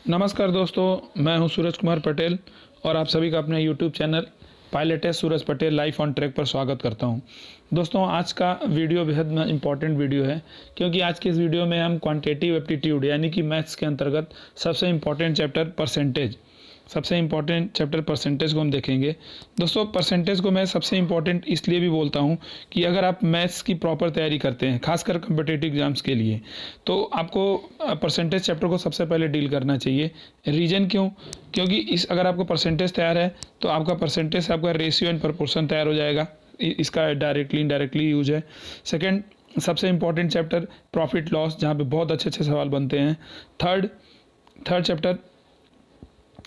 नमस्कार दोस्तों, मैं हूं सूरज कुमार पटेल और आप सभी का अपने YouTube channel pilot test Suraj Patel life on track पर स्वागत करता हूं। दोस्तों, आज का वीडियो बेहद इंपॉर्टेंट वीडियो है क्योंकि आज के इस वीडियो में हम क्वांटिटेटिव एप्टीट्यूड यानी कि मैथ्स के अंतर्गत सबसे इम्पॉर्टेंट चैप्टर परसेंटेज को हम देखेंगे। दोस्तों, परसेंटेज को मैं सबसे इम्पॉर्टेंट इसलिए भी बोलता हूं कि अगर आप मैथ्स की प्रॉपर तैयारी करते हैं, खासकर कम्पिटिटिव एग्जाम्स के लिए, तो आपको परसेंटेज चैप्टर को सबसे पहले डील करना चाहिए। रीजन क्यों? क्योंकि अगर आपको परसेंटेज तैयार है तो आपका परसेंटेज से आपका रेशियो एंड प्रपोर्शन तैयार हो जाएगा। इसका डायरेक्टली इनडायरेक्टली यूज है। सेकेंड, सबसे इंपॉर्टेंट चैप्टर प्रॉफिट लॉस, जहाँ पे बहुत अच्छे अच्छे सवाल बनते हैं। थर्ड चैप्टर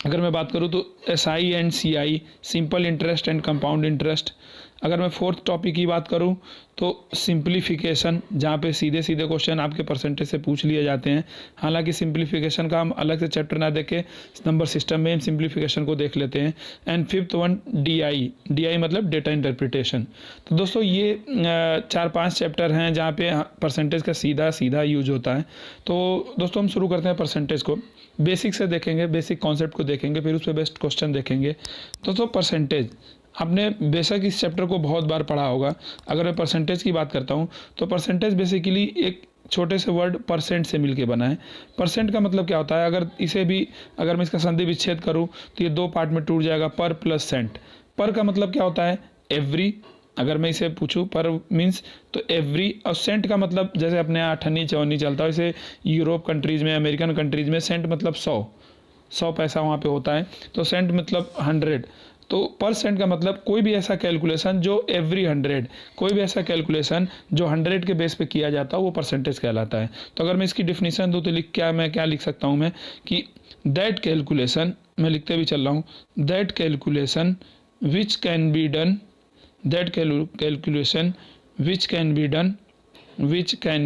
अगर मैं बात करूँ तो SI and CI, simple interest and compound interest. अगर मैं फोर्थ टॉपिक की बात करूं तो सिंप्लीफिकेशन, जहाँ पे सीधे सीधे क्वेश्चन आपके परसेंटेज से पूछ लिए जाते हैं। हालांकि सिंप्लीफिकेशन का हम अलग से चैप्टर ना देखे, नंबर सिस्टम में सिंप्लीफिकेशन को देख लेते हैं। एंड फिफ्थ वन DI मतलब डेटा इंटरप्रिटेशन। तो दोस्तों, ये 4-5 चैप्टर हैं जहाँ पे परसेंटेज का सीधा सीधा यूज होता है। तो दोस्तों, हम शुरू करते हैं परसेंटेज को। बेसिक से देखेंगे, बेसिक कॉन्सेप्ट को देखेंगे, फिर उस पर बेस्ट क्वेश्चन देखेंगे। दोस्तों, परसेंटेज आपने बेशक इस चैप्टर को बहुत बार पढ़ा होगा। अगर मैं परसेंटेज की बात करता हूँ तो परसेंटेज बेसिकली एक छोटे से वर्ड परसेंट से मिलके बना है। परसेंट का मतलब क्या होता है? अगर मैं इसका संधि विच्छेद करूँ तो ये 2 पार्ट में टूट जाएगा, पर प्लस सेंट। पर का मतलब क्या होता है? एवरी। अगर मैं इसे पूछूं पर मीन्स तो एवरी, और सेंट का मतलब जैसे अपने यहाँ अठन्नी चवन्नी चलता है, इसे यूरोप कंट्रीज़ में, अमेरिकन कंट्रीज़ में सेंट मतलब 100 पैसा वहाँ पे होता है। तो सेंट मतलब 100। तो परसेंट का मतलब कोई भी ऐसा कैलकुलेशन जो एवरी 100, कोई भी ऐसा कैलकुलेशन जो 100 के बेस पे किया जाता है वो परसेंटेज कहलाता है। तो अगर मैं इसकी डिफिनीशन दूँ तो मैं क्या लिख सकता हूँ मैं कि दैट कैलकुलेशन, मैं लिखते भी चल रहा हूँ, that calculation which can be done, that calculation which can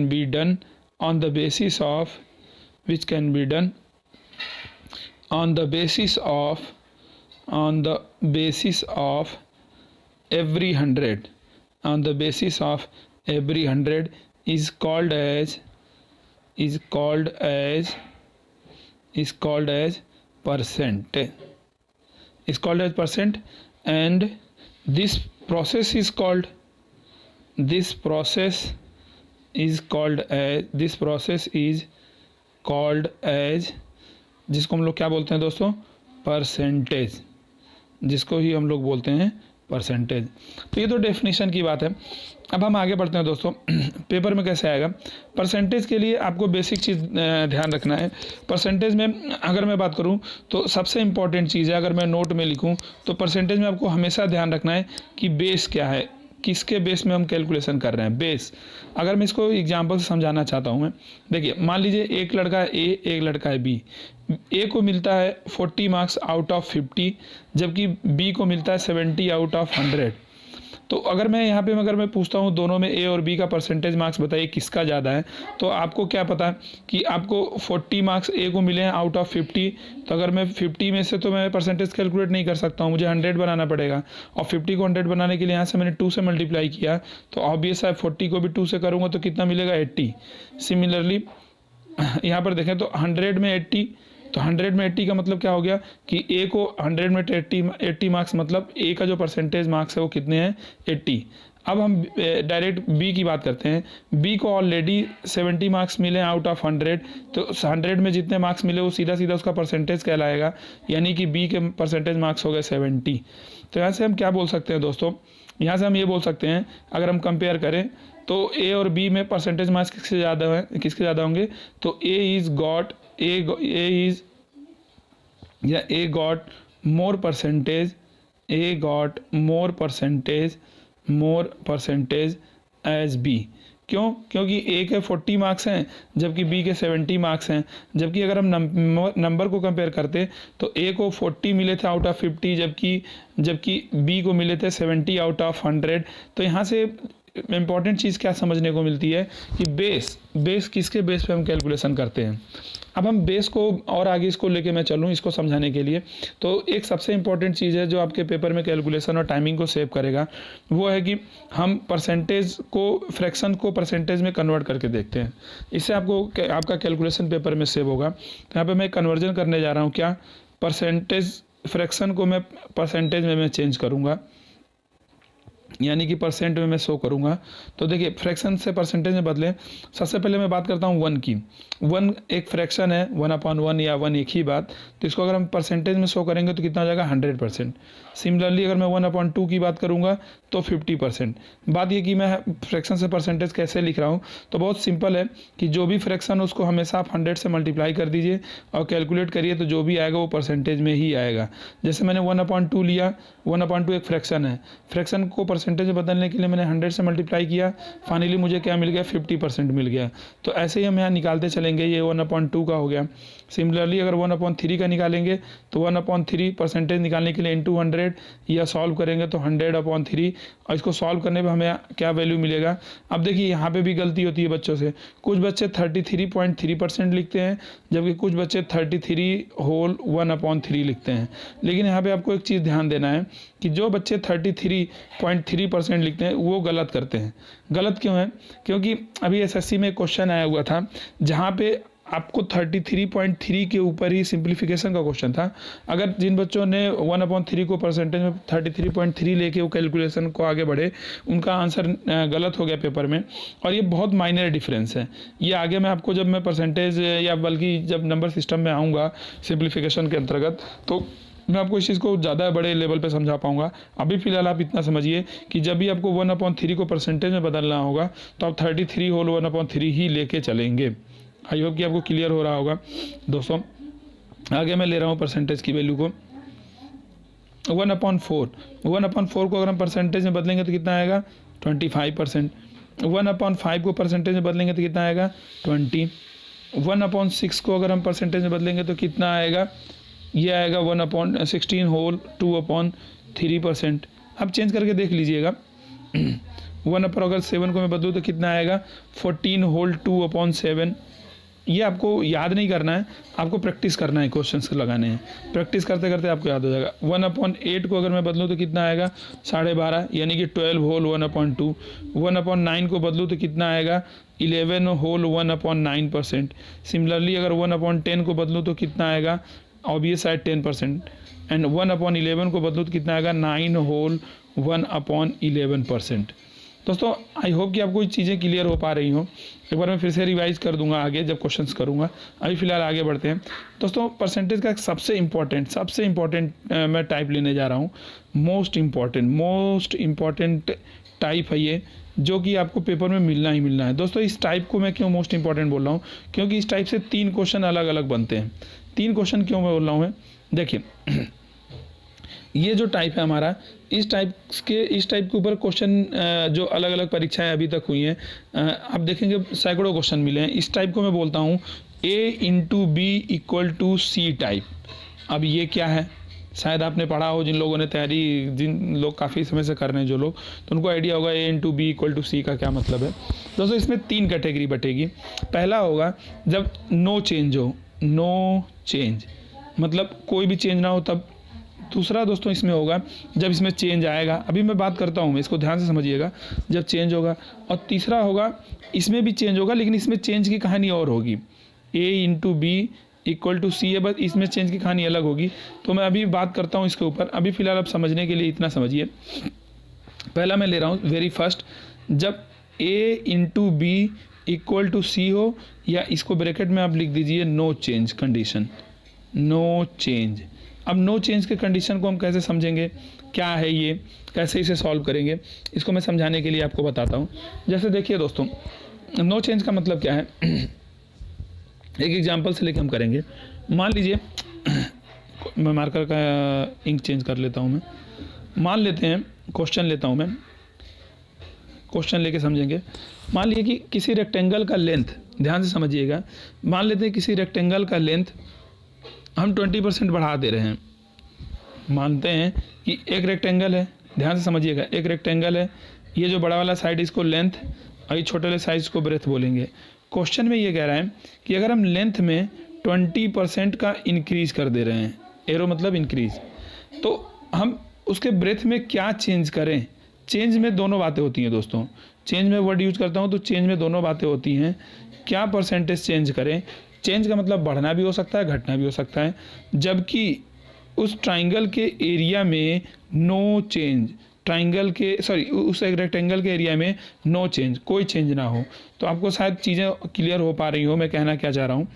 be done on the basis of, which can be done on the basis of every 100, on the basis of every 100 is called as percent, and this process is called as जिसको हम लोग क्या बोलते हैं दोस्तों? Percentage, जिसको ही हम लोग बोलते हैं परसेंटेज। तो ये तो डेफिनेशन की बात है। अब हम आगे बढ़ते हैं दोस्तों। पेपर में कैसे आएगा परसेंटेज? के लिए आपको बेसिक चीज़ ध्यान रखना है। परसेंटेज में अगर मैं बात करूं तो सबसे इम्पॉर्टेंट चीज़ है, अगर मैं नोट में लिखूं तो परसेंटेज में आपको हमेशा ध्यान रखना है कि बेस क्या है, किसके बेस में हम कैलकुलेशन कर रहे हैं। बेस, अगर मैं इसको एग्जांपल से समझाना चाहता हूं, मैं देखिए, मान लीजिए एक लड़का है ए, एक लड़का है बी। ए को मिलता है 40 मार्क्स आउट ऑफ 50, जबकि बी को मिलता है 70 आउट ऑफ 100। तो अगर मैं पूछता हूँ दोनों में ए और बी का परसेंटेज मार्क्स बताइए किसका ज़्यादा है, तो आपको क्या पता कि आपको 40 मार्क्स ए को मिले हैं आउट ऑफ 50। तो अगर मैं 50 में से तो मैं परसेंटेज कैलकुलेट नहीं कर सकता हूँ, मुझे 100 बनाना पड़ेगा। और 50 को 100 बनाने के लिए यहाँ से मैंने 2 से मल्टीप्लाई किया, तो ऑब्वियस है 40 को भी 2 से करूँगा तो कितना मिलेगा? 80। सिमिलरली यहाँ पर देखें तो 100 में 80, तो 100 में 80 का मतलब क्या हो गया कि ए को 100 में 80 मार्क्स, मतलब ए का जो परसेंटेज मार्क्स है वो कितने हैं? 80। अब हम डायरेक्ट बी की बात करते हैं। बी को ऑलरेडी 70 मार्क्स मिले आउट ऑफ 100, तो 100 में जितने मार्क्स मिले वो सीधा सीधा उसका परसेंटेज कहलाएगा, यानी कि बी के परसेंटेज मार्क्स हो गए 70। तो यहाँ से हम क्या बोल सकते हैं दोस्तों? यहाँ से हम ये बोल सकते हैं, अगर हम कंपेयर करें तो ए और बी में परसेंटेज मार्क्स किसके ज़्यादा होंगे? तो ए got more percentage as B। क्यों? क्योंकि ए के 40 मार्क्स हैं जबकि बी के 70 मार्क्स हैं। जबकि अगर हम नंबर को कंपेयर करते तो ए को 40 मिले थे आउट ऑफ 50, जबकि बी को मिले थे 70 आउट ऑफ 100। तो यहाँ से इम्पॉर्टेंट चीज़ क्या समझने को मिलती है कि बेस किसके बेस पे हम कैलकुलेशन करते हैं। अब हम बेस को और आगे इसको लेके मैं चलूँ इसको समझाने के लिए, तो एक सबसे इम्पॉर्टेंट चीज़ है जो आपके पेपर में कैलकुलेशन और टाइमिंग को सेव करेगा, वो है कि हम परसेंटेज को, फ्रैक्शन को परसेंटेज में कन्वर्ट करके देखते हैं। इससे आपको आपका कैलकुलेशन पेपर में सेव होगा। तो यहाँ पे मैं कन्वर्जन करने जा रहा हूँ, क्या, परसेंटेज, फ्रैक्शन को मैं परसेंटेज में मैं चेंज करूँगा, यानी कि परसेंट में मैं शो करूँगा। तो देखिए फ्रैक्शन से परसेंटेज में बदलें। सबसे पहले मैं बात करता हूँ 1 की। 1 एक फ्रैक्शन है, 1/1 या 1 एक ही बात, तो इसको अगर हम परसेंटेज में शो करेंगे तो कितना हो जाएगा, 100%। सिमिलरली अगर मैं 1/2 की बात करूँगा तो 50%। बात ये कि मैं फ्रैक्शन से परसेंटेज कैसे लिख रहा हूँ, तो बहुत सिंपल है कि जो भी फ्रैक्शन है उसको हमेशा आप 100 से मल्टीप्लाई कर दीजिए और कैलकुलेट करिए, तो जो भी आएगा वो परसेंटेज में ही आएगा। जैसे मैंने 1/2 लिया, 1/2 एक फ्रैक्शन है, फ्रैक्शन को परसेंटेज में बदलने के लिए मैंने 100 से मल्टीप्लाई किया, फाइनली मुझे क्या मिल गया, 50% मिल गया। तो ऐसे ही हम यहाँ निकालते चलेंगे, ये 1/2 का हो गया। सिमिलरली अगर 1/3 का निकालेंगे तो 1/3 परसेंटेज निकालने के लिए इंटू 100 या सॉल्व करेंगे तो 100/3, और इसको सॉल्व करने पे हमें क्या वैल्यू मिलेगा। अब देखिए यहाँ पे भी गलती होती है बच्चों से, कुछ बच्चे 33.3% लिखते हैं, जबकि कुछ बच्चे 33 होल 1/3 लिखते हैं। लेकिन यहाँ पे आपको एक चीज़ ध्यान देना है कि जो बच्चे 33.3% लिखते हैं वो गलत करते हैं। गलत क्यों है, क्योंकि अभी एसएससी में क्वेश्चन आया हुआ था जहाँ पे आपको 33.3 के ऊपर ही सिंप्लीफिकेशन का क्वेश्चन था। अगर जिन बच्चों ने 1/3 को परसेंटेज में 33.3 लेके वो कैलकुलेशन को आगे बढ़े, उनका आंसर गलत हो गया पेपर में, और ये बहुत माइनर डिफरेंस है। ये आगे मैं आपको जब मैं परसेंटेज या बल्कि जब नंबर सिस्टम में आऊँगा सिंप्लीफिकेशन के अंतर्गत, तो मैं आपको इस चीज़ को ज़्यादा बड़े लेवल पे समझा पाऊंगा। अभी फिलहाल आप इतना समझिए कि जब भी आपको 1/3 को परसेंटेज में बदलना होगा तो आप 33 होल 1/3 ही लेके चलेंगे। आई होप कि आपको क्लियर हो रहा होगा दोस्तों। आगे मैं ले रहा हूँ परसेंटेज की वैल्यू को 1/4। 1/4 को अगर हम परसेंटेज में बदलेंगे तो कितना आएगा, 25%। 1/5 को परसेंटेज में बदलेंगे तो कितना आएगा, 20। 1/6 को अगर हम परसेंटेज में बदलेंगे तो कितना आएगा, ये आएगा 1/16 होल 2/3%। अब चेंज करके देख लीजिएगा 1/7 को मैं बदलूँ तो कितना आएगा, 14 होल 2/7। ये आपको याद नहीं करना है, आपको प्रैक्टिस करना है, क्वेश्चंस लगाने हैं, प्रैक्टिस करते करते आपको याद हो जाएगा। 1/8 को अगर मैं बदलूँ तो कितना आएगा, 12.5, यानी कि 12 होल 1/2। 1/9 को बदलूँ तो कितना आएगा, 11 होल 1/9%। सिमिलरली अगर 1/10 को बदलूँ तो कितना आएगा, ऑब्वियस है 10%। एंड 1/11 को बदलूँ तो कितना आएगा, 9 होल 1/11%। दोस्तों आई होप कि आपको ये चीज़ें क्लियर हो पा रही हो। एक बार मैं फिर से रिवाइज कर दूंगा आगे जब क्वेश्चंस करूंगा। अभी फिलहाल आगे बढ़ते हैं दोस्तों। परसेंटेज का सबसे इम्पॉर्टेंट मैं टाइप लेने जा रहा हूँ। मोस्ट इम्पॉर्टेंट टाइप है ये, जो कि आपको पेपर में मिलना ही मिलना है। दोस्तों इस टाइप को मैं क्यों मोस्ट इंपॉर्टेंट बोल रहा हूँ, क्योंकि इस टाइप से 3 क्वेश्चन अलग अलग बनते हैं। 3 क्वेश्चन क्यों मैं बोल रहा हूँ, देखिए ये जो टाइप है हमारा, इस टाइप के ऊपर क्वेश्चन जो अलग अलग परीक्षाएं अभी तक हुई हैं, आप देखेंगे सैकड़ों क्वेश्चन मिले हैं। इस टाइप को मैं बोलता हूँ A/B = टाइप। अब ये क्या है, शायद आपने पढ़ा हो, जिन लोगों ने तैयारी, जिन लोग काफ़ी समय से कर रहे हैं जो लोग, तो उनको आइडिया होगा A/B = का क्या मतलब है। दोस्तों इसमें 3 कैटेगरी बटेगी। पहला होगा जब नो चेंज हो, नो चेंज मतलब कोई भी चेंज ना हो तब। दूसरा दोस्तों इसमें होगा जब इसमें चेंज आएगा, अभी मैं बात करता हूँ, इसको ध्यान से समझिएगा, जब चेंज होगा। और तीसरा होगा इसमें भी चेंज होगा, लेकिन इसमें चेंज की कहानी और होगी। A/B = है, बस इसमें चेंज की कहानी अलग होगी। तो मैं अभी बात करता हूँ इसके ऊपर। अभी फिलहाल आप समझने के लिए इतना समझिए। पहला मैं ले रहा हूँ वेरी फर्स्ट, जब A/B हो, या इसको ब्रैकेट में आप लिख दीजिए no change condition, no change. अब नो चेंज के कंडीशन को हम कैसे समझेंगे, क्या है ये, कैसे इसे सॉल्व करेंगे, इसको मैं समझाने के लिए आपको बताता हूँ। जैसे देखिए दोस्तों, नो चेंज का मतलब क्या है, एक एग्जांपल से लेकर हम करेंगे। मान लीजिए मैं मार्कर का इंक चेंज कर लेता हूँ। मैं मान लेते हैं, क्वेश्चन लेता हूँ मैं, क्वेश्चन लेके समझेंगे। मान लीजिए कि किसी रेक्टेंगल का लेंथ, ध्यान से समझिएगा, मान लेते हैं किसी रेक्टेंगल का लेंथ हम 20% बढ़ा दे रहे हैं। मानते हैं कि एक रेक्टेंगल है, ध्यान से समझिएगा, एक रेक्टेंगल है ये जो बड़ा वाला साइड इसको लेंथ और ये छोटे वाले साइज को ब्रेथ बोलेंगे। क्वेश्चन में ये कह रहा है कि अगर हम लेंथ में 20% का इंक्रीज कर दे रहे हैं, एरो मतलब इंक्रीज, तो हम उसके ब्रेथ में क्या चेंज करें। चेंज में दोनों बातें होती हैं दोस्तों, चेंज में वर्ड यूज करता हूँ तो चेंज में दोनों बातें होती हैं। क्या परसेंटेज चेंज करें, चेंज का मतलब बढ़ना भी हो सकता है, घटना भी हो सकता है, जबकि उस ट्राइंगल के एरिया में नो चेंज, उस एक रेक्टेंगल के एरिया में नो चेंज, कोई चेंज ना हो। तो आपको शायद चीज़ें क्लियर हो पा रही हो मैं कहना क्या चाह रहा हूँ।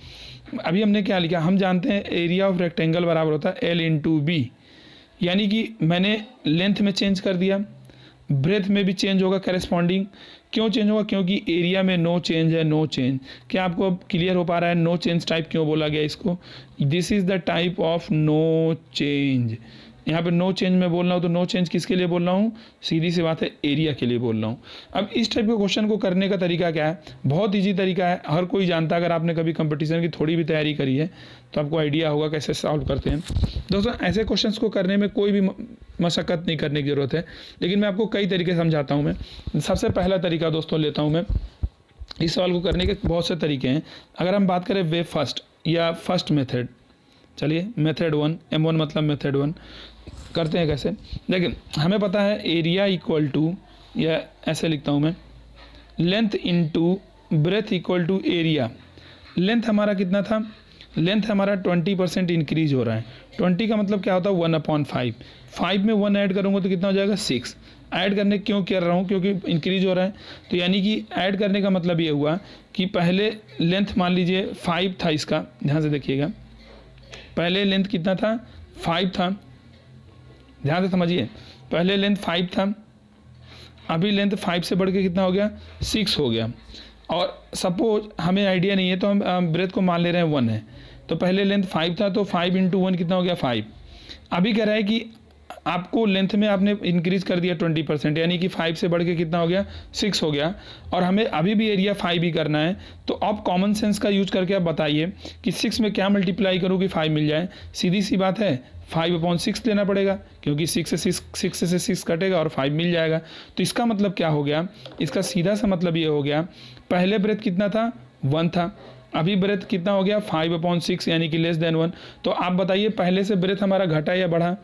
अभी हमने क्या लिखा, हम जानते हैं एरिया ऑफ रेक्टेंगल बराबर होता है L इंटू बी, यानी कि मैंने लेंथ में चेंज कर दिया, ब्रेथ में भी चेंज होगा करेस्पॉन्डिंग। क्यों चेंज होगा, क्योंकि एरिया में नो चेंज है, नो चेंज। क्या आपको अब क्लियर हो पा रहा है नो चेंज टाइप क्यों बोला गया इसको। This is the type of no change. यहाँ पे नो चेंज में बोल रहा हूँ तो नो चेंज किसके लिए बोल रहा हूँ, सीधी सी बात है एरिया के लिए बोल रहा हूँ। अब इस टाइप के क्वेश्चन को करने का तरीका क्या है, बहुत ईजी तरीका है, हर कोई जानता है। अगर आपने कभी कंपटीशन की थोड़ी भी तैयारी करी है तो आपको आइडिया होगा कैसे सॉल्व करते हैं। दोस्तों ऐसे क्वेश्चंस को करने में कोई भी मशक्क़त नहीं करने की ज़रूरत है, लेकिन मैं आपको कई तरीके समझाता हूँ। मैं सबसे पहला तरीका दोस्तों लेता हूँ मैं, इस सवाल को करने के बहुत से तरीके हैं। अगर हम बात करें वे फर्स्ट या फर्स्ट मेथड, चलिए मेथड 1, M1 मतलब मेथड 1 करते हैं कैसे। लेकिन हमें पता है एरिया इक्वल टू, या ऐसे लिखता हूँ मैं, length into breadth equal to area. Length हमारा कितना था, लेंथ हमारा 20% इंक्रीज हो रहा है। 20 का मतलब क्या होता है 1/5, 5 में 1 ऐड करूँगा तो कितना हो जाएगा 6। ऐड करने क्यों कर रहा हूँ, क्योंकि इंक्रीज हो रहा है। तो यानी कि ऐड करने का मतलब ये हुआ कि पहले लेंथ मान लीजिए 5 था इसका, ध्यान से देखिएगा, पहले लेंथ कितना था 5 था, ध्यान से समझिए, पहले लेंथ 5 था, अभी लेंथ 5 से बढ़ के कितना हो गया 6 हो गया। और सपोज हमें आइडिया नहीं है तो हम ब्रेथ को मान ले रहे हैं 1 है, तो पहले लेंथ 5 था तो 5 इंटू 1 कितना हो गया 5। अभी कह रहा है कि आपको लेंथ में आपने इंक्रीज कर दिया 20%, यानी कि 5 से बढ़ के कितना हो गया 6 हो गया, और हमें अभी भी एरिया 5 ही करना है। तो अब कॉमन सेंस का यूज करके आप बताइए कि 6 में क्या मल्टीप्लाई करूँ कि 5 मिल जाए। सीधी सी बात है 5/6 लेना पड़ेगा, क्योंकि 6 से 6 कटेगा और 5 मिल जाएगा। तो इसका मतलब क्या हो गया, इसका सीधा सा मतलब ये हो गया, पहले ब्रेथ कितना था 1 था, अभी ब्रेथ कितना हो गया 5/6, यानी कि लेस देन 1। तो आप बताइए पहले से ब्रेथ हमारा घटा या बढ़ा,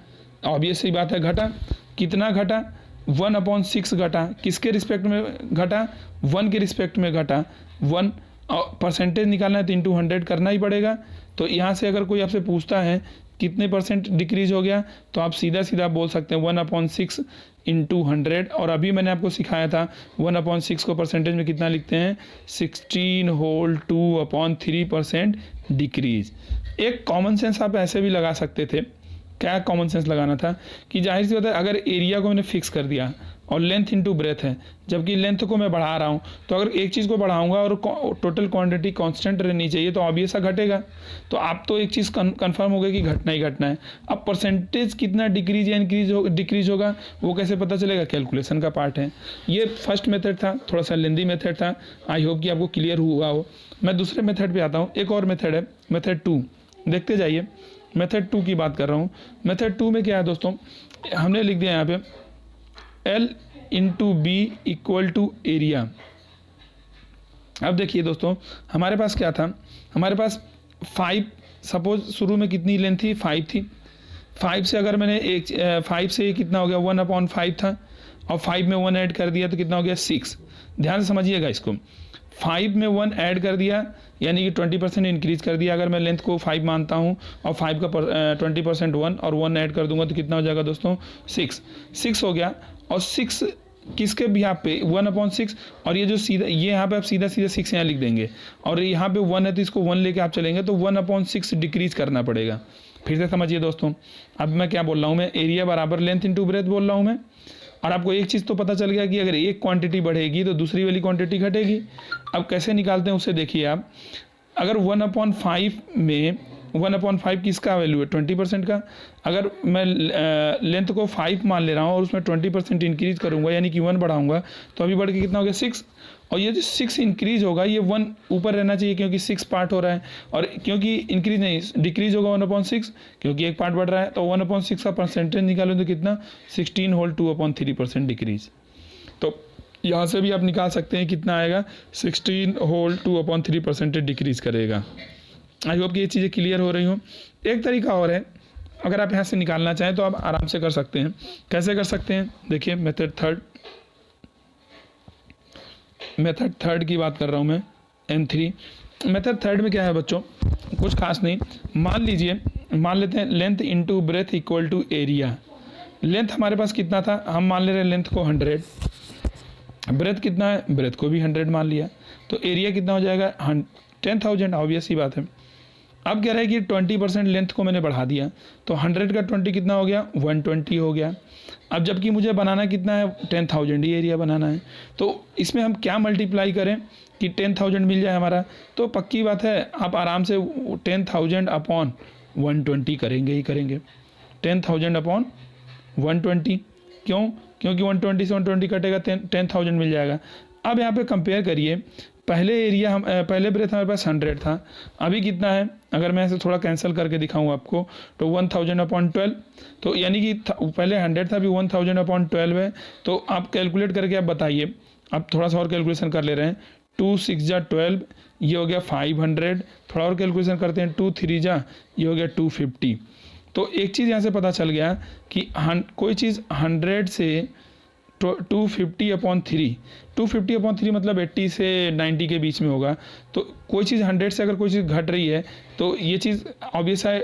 ऑब्वियस सी बात है घटा। कितना घटा 1/6 घटा, किसके रिस्पेक्ट में घटा 1 के रिस्पेक्ट में घटा 1। और परसेंटेज निकालना है तो इंटू 100 करना ही पड़ेगा। तो यहाँ से अगर कोई आपसे पूछता है कितने परसेंट डिक्रीज हो गया, तो आप सीधा सीधा बोल सकते हैं 1/6 इंटू 100। और अभी मैंने आपको सिखाया था 1/6 को परसेंटेज में कितना लिखते हैं 16 होल 2/3% डिक्रीज। एक कॉमन सेंस आप ऐसे भी लगा सकते थे। क्या कॉमन सेंस लगाना था कि जाहिर सी बात है अगर एरिया को मैंने फिक्स कर दिया और लेंथ इनटू ब्रेथ है, जबकि लेंथ को मैं बढ़ा रहा हूँ, तो अगर एक चीज़ को बढ़ाऊंगा और टोटल क्वांटिटी कांस्टेंट रहनी चाहिए तो ऑब्वियस घटेगा। तो आप तो एक चीज़ कंफर्म हो गया कि घटना ही घटना है। अब परसेंटेज कितना डिक्रीज या डिक्रीज होगा वो कैसे पता चलेगा, कैलकुलेशन का पार्ट है। ये फर्स्ट मेथड था, थोड़ा सा लेंदी मेथड था, आई होप कि आपको क्लियर हुआ हो। मैं दूसरे मेथड पर आता हूँ। एक और मेथड है मेथड 2, देखते जाइए। मेथड 2 की बात कर रहा हूँ। मेथड 2 में क्या है दोस्तों, हमने लिख दिया यहाँ पे L into B equal to area. अब देखिए दोस्तों हमारे पास क्या था, हमारे पास 5, सपोज शुरू में कितनी लेंथ थी 5 थी। 5 से अगर मैंने 5 से कितना हो गया 1/5 था, और 5 में 1 ऐड कर दिया तो कितना हो गया 6। ध्यान से समझिएगा इसको, 5 में 1 ऐड कर दिया यानी कि 20% इंक्रीज कर दिया। अगर मैं लेंथ को 5 मानता हूँ और 5 का 20% 1 और 1 ऐड कर दूंगा तो कितना हो जाएगा दोस्तों 6 हो गया। और 6 किसके भी यहाँ पे 1/6, और ये जो सीधा ये यहाँ पे आप सीधा 6 यहाँ लिख देंगे, और यहाँ पे 1 है तो इसको 1 लेके आप चलेंगे तो 1/6 डिक्रीज करना पड़ेगा। फिर से समझिए दोस्तों, अब मैं क्या बोल रहा हूँ, मैं एरिया बराबर लेंथ इंटू ब्रेथ बोल रहा हूँ मैं। और आपको एक चीज़ तो पता चल गया कि अगर एक क्वांटिटी बढ़ेगी तो दूसरी वाली क्वांटिटी घटेगी। अब कैसे निकालते हैं उससे देखिए आप। अगर 1/5 में 1/5 किसका वैल्यू है 20% का। अगर मैं लेंथ को 5 मान ले रहा हूँ और उसमें 20% इंक्रीज करूँगा यानी कि 1 बढ़ाऊँगा तो अभी बढ़ के कितना हो गया 6। और ये जो 6 इंक्रीज होगा ये 1 ऊपर रहना चाहिए क्योंकि 6 पार्ट हो रहा है, और क्योंकि इंक्रीज नहीं डिक्रीज होगा 1/6 क्योंकि एक पार्ट बढ़ रहा है। तो 1/6 का परसेंटेज निकालूँ तो कितना 16 होल 2/3% डिक्रीज। तो यहाँ से भी आप निकाल सकते हैं कितना आएगा, 16 होल 2/3% डिक्रीज करेगा। आई होप कि ये चीज़ें क्लियर हो रही हों। एक तरीका और है, अगर आप यहाँ से निकालना चाहें तो आप आराम से कर सकते हैं। कैसे कर सकते हैं, देखिए मेथड थर्ड की बात कर रहा हूँ मैं, N3 मेथड थर्ड में क्या है बच्चों, कुछ खास नहीं। मान लेते हैं length into breadth equal to area. Length हमारे पास कितना था, हम मान ले रहे हैं लेंथ को 100, ब्रेथ कितना है, ब्रेथ को भी 100 मान लिया, तो एरिया कितना हो जाएगा 10,000, ऑब्वियस ही बात है। अब कह रहा है कि 20% लेंथ को मैंने बढ़ा दिया, तो 100 का 20 कितना हो गया, 120 हो गया। अब जबकि मुझे बनाना कितना है, 10,000 ही एरिया बनाना है, तो इसमें हम क्या मल्टीप्लाई करें कि 10,000 मिल जाए हमारा। तो पक्की बात है, आप आराम से 10,000 अपॉन 120 करेंगे ही करेंगे, 10,000 अपॉन 120। क्यों, क्योंकि 120 से 120 कटेगा, 10,000 मिल जाएगा। अब यहाँ पे कंपेयर करिए, पहले ब्रेथ हमारे पास 100 था, अभी कितना है, अगर मैं ऐसे थोड़ा कैंसिल करके दिखाऊँ आपको, तो 1000 अपॉन 12, तो यानी कि पहले 100 था, अभी 1000 अपॉन 12 है। तो आप कैलकुलेट करके आप बताइए, आप थोड़ा सा और कैलकुलेशन कर ले रहे हैं, 2 6 जा 12, ये हो गया 500, थोड़ा और कैलकुलेशन करते हैं, 2 3 जा, ये हो गया 250। तो एक चीज़ यहाँ से पता चल गया कि कोई चीज़ 100 से 250 अपॉन 3, 250 अपॉन 3 मतलब 80 से 90 के बीच में होगा। तो कोई चीज़ 100 से अगर कोई चीज़ घट रही है तो ये चीज़ ऑब्वियस है,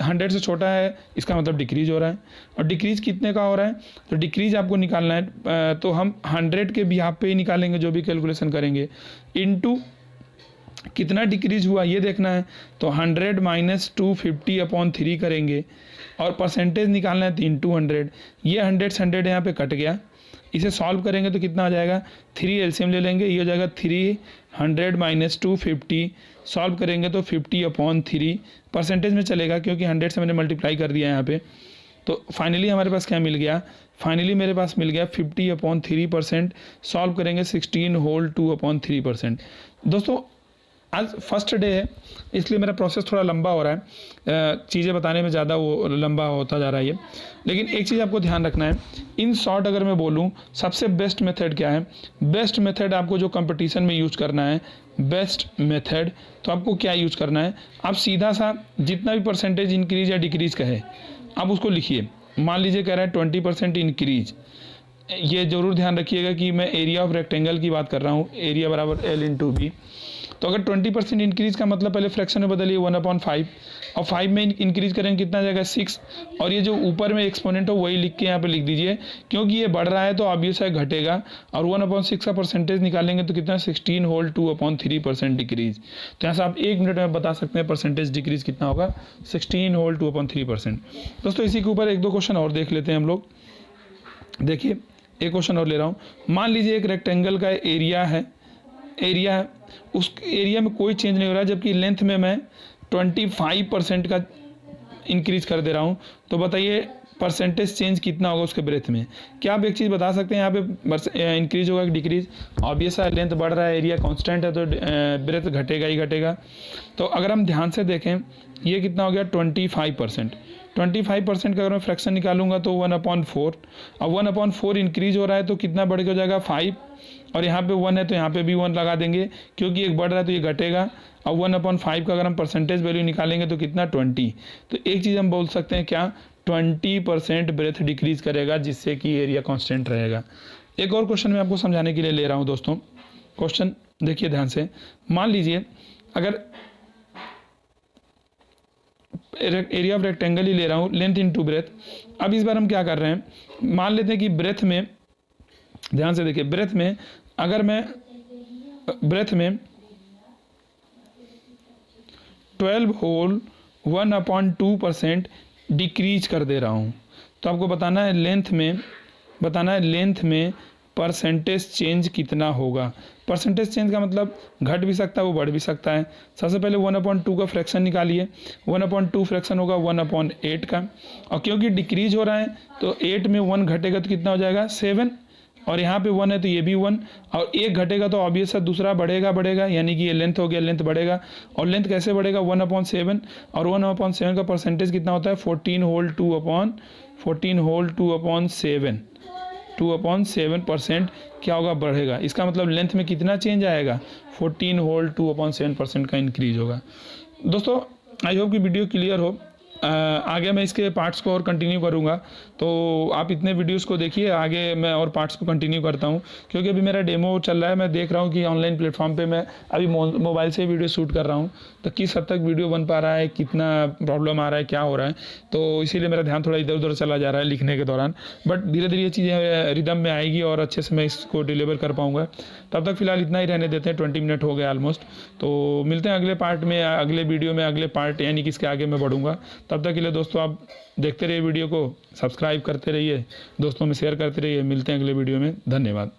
100 से छोटा है, इसका मतलब डिक्रीज हो रहा है। और डिक्रीज कितने का हो रहा है, तो डिक्रीज आपको निकालना है, तो हम 100 के बिहाफ पे ही निकालेंगे जो भी कैलकुलेशन करेंगे, इनटू कितना डिक्रीज हुआ ये देखना है, तो 100 माइनस 250 अपॉन 3 करेंगे, और परसेंटेज निकालना है, 3 2 100। ये 100 से 100 यहाँ पे कट गया, इसे सॉल्व करेंगे तो कितना आ जाएगा, 3 एलसीएम ले लेंगे, ये हो जाएगा 300 माइनस 250, सॉल्व करेंगे तो 50 अपॉन 3, परसेंटेज में चलेगा क्योंकि 100 से मैंने मल्टीप्लाई कर दिया यहाँ पे। तो फाइनली हमारे पास क्या मिल गया, फाइनली मेरे पास मिल गया 50 अपॉन 3%, सॉल्व करेंगे 16 होल 2/3%। दोस्तों आज फर्स्ट डे है, इसलिए मेरा प्रोसेस थोड़ा लंबा हो रहा है, चीज़ें बताने में ज़्यादा वो लंबा होता जा रहा है ये। लेकिन एक चीज़ आपको ध्यान रखना है, इन शॉर्ट अगर मैं बोलूँ सबसे बेस्ट मेथड क्या है, बेस्ट मेथड आपको जो कंपटीशन में यूज करना है, बेस्ट मेथड, तो आपको क्या यूज करना है, आप सीधा सा जितना भी परसेंटेज इंक्रीज या डिक्रीज कहे आप उसको लिखिए। मान लीजिए कह रहा है 20% इंक्रीज, ये ज़रूर ध्यान रखिएगा कि मैं एरिया ऑफ रेक्टेंगल की बात कर रहा हूँ, एरिया बराबर L इंटू बी। तो अगर 20% इंक्रीज का मतलब पहले फ्रैक्शन में बदलिए 1/5, और 5 में इंक्रीज करेंगे कितना जाएगा 6, और ये जो ऊपर में एक्सपोनेंट हो वही लिख के यहाँ पे लिख दीजिए, क्योंकि ये बढ़ रहा है तो ऑब्वियस है घटेगा, और 1/6 का परसेंटेज निकालेंगे तो कितना 16 होल 2/3% डिक्रीज। तो यहाँ से आप 1 मिनट में बता सकते हैं परसेंटेज डिक्रीज कितना होगा, 16 होल 2/3%। दोस्तों इसी के ऊपर 1-2 क्वेश्चन और देख लेते हैं हम लोग। देखिए एक क्वेश्चन और ले रहा हूँ, मान लीजिए एक रेक्टेंगल का एरिया है, उस एरिया में कोई चेंज नहीं हो रहा है, जबकि लेंथ में मैं 25% का इंक्रीज कर दे रहा हूँ, तो बताइए परसेंटेज चेंज कितना होगा उसके ब्रेथ में। क्या आप एक चीज़ बता सकते हैं यहाँ पे इंक्रीज होगा कि डिक्रीज, ऑब्वियस है लेंथ बढ़ रहा है, एरिया कांस्टेंट है, तो ब्रेथ घटेगा ही घटेगा। तो अगर हम ध्यान से देखें, ये कितना हो गया 25%, 25% का अगर मैं फ्रैक्शन निकालूंगा तो 1/4, अब 1/4 इंक्रीज हो रहा है तो कितना बढ़ के हो जाएगा 5, और यहाँ पे 1 है तो यहाँ पे भी 1 लगा देंगे, क्योंकि एक बढ़ रहा है तो ये घटेगा। अब 1/5 का अगर हम परसेंटेज वैल्यू निकालेंगे तो कितना 20। तो एक चीज़ हम बोल सकते हैं क्या, 20% ब्रेथ डिक्रीज करेगा, जिससे कि एरिया कांस्टेंट रहेगा। एक और क्वेश्चन मैं आपको समझाने के लिए ले रहा हूँ दोस्तों, क्वेश्चन देखिए ध्यान से। मान लीजिए अगर एरिया ऑफ रेक्टेंगल ही ले रहा हूँ, लेंथ इनटू ब्रेथ। अब इस बार हम क्या कर रहे हैं, मान लेते हैं कि ब्रेथ में, ध्यान से देखिए, ब्रेथ में अगर मैं 12 होल 1/2% डिक्रीज कर दे रहा हूँ, तो आपको बताना है लेंथ में परसेंटेज चेंज कितना होगा। परसेंटेज चेंज का मतलब घट भी सकता है, वो बढ़ भी सकता है। सबसे पहले 1/2 का फ्रैक्शन निकालिए, 1/2 फ्रैक्शन होगा 1/8 का, और क्योंकि डिक्रीज हो रहा है तो 8 में 1 घटेगा तो कितना हो जाएगा 7, और यहाँ पे 1 है तो ये भी 1, और एक घटेगा तो ऑब्वियस है दूसरा बढ़ेगा, यानी कि ये लेंथ हो गया, लेंथ बढ़ेगा। और लेंथ कैसे बढ़ेगा 1/7, और 1/7 का परसेंटेज कितना होता है 14 होल 2/7, 2/7% क्या होगा, बढ़ेगा। इसका मतलब लेंथ में कितना चेंज आएगा, 14 होल 2/7% का इंक्रीज होगा। दोस्तों आई होप कि वीडियो क्लियर हो। आगे मैं इसके पार्ट्स को और कंटिन्यू करूँगा, तो आप इतने वीडियोस को देखिए, आगे मैं और पार्ट्स को कंटिन्यू करता हूँ, क्योंकि अभी मेरा डेमो चल रहा है। मैं देख रहा हूँ कि ऑनलाइन प्लेटफॉर्म पे मैं अभी मोबाइल से वीडियो शूट कर रहा हूँ, तो किस हद तक वीडियो बन पा रहा है, कितना प्रॉब्लम आ रहा है, क्या हो रहा है, तो इसीलिए मेरा ध्यान थोड़ा इधर उधर चला जा रहा है लिखने के दौरान। बट धीरे धीरे ये चीज़ें रिदम में आएगी और अच्छे से मैं इसको डिलीवर कर पाऊँगा। तब तक फिलहाल इतना ही रहने देते हैं, 20 मिनट हो गए ऑलमोस्ट। तो मिलते हैं अगले पार्ट में, अगले वीडियो में, अगले पार्ट यानी कि इसके आगे मैं बढ़ूँगा। तब तक के लिए दोस्तों आप देखते रहिए वीडियो को, सब्सक्राइब करते रहिए, दोस्तों में शेयर करते रहिए। मिलते हैं अगले वीडियो में, धन्यवाद।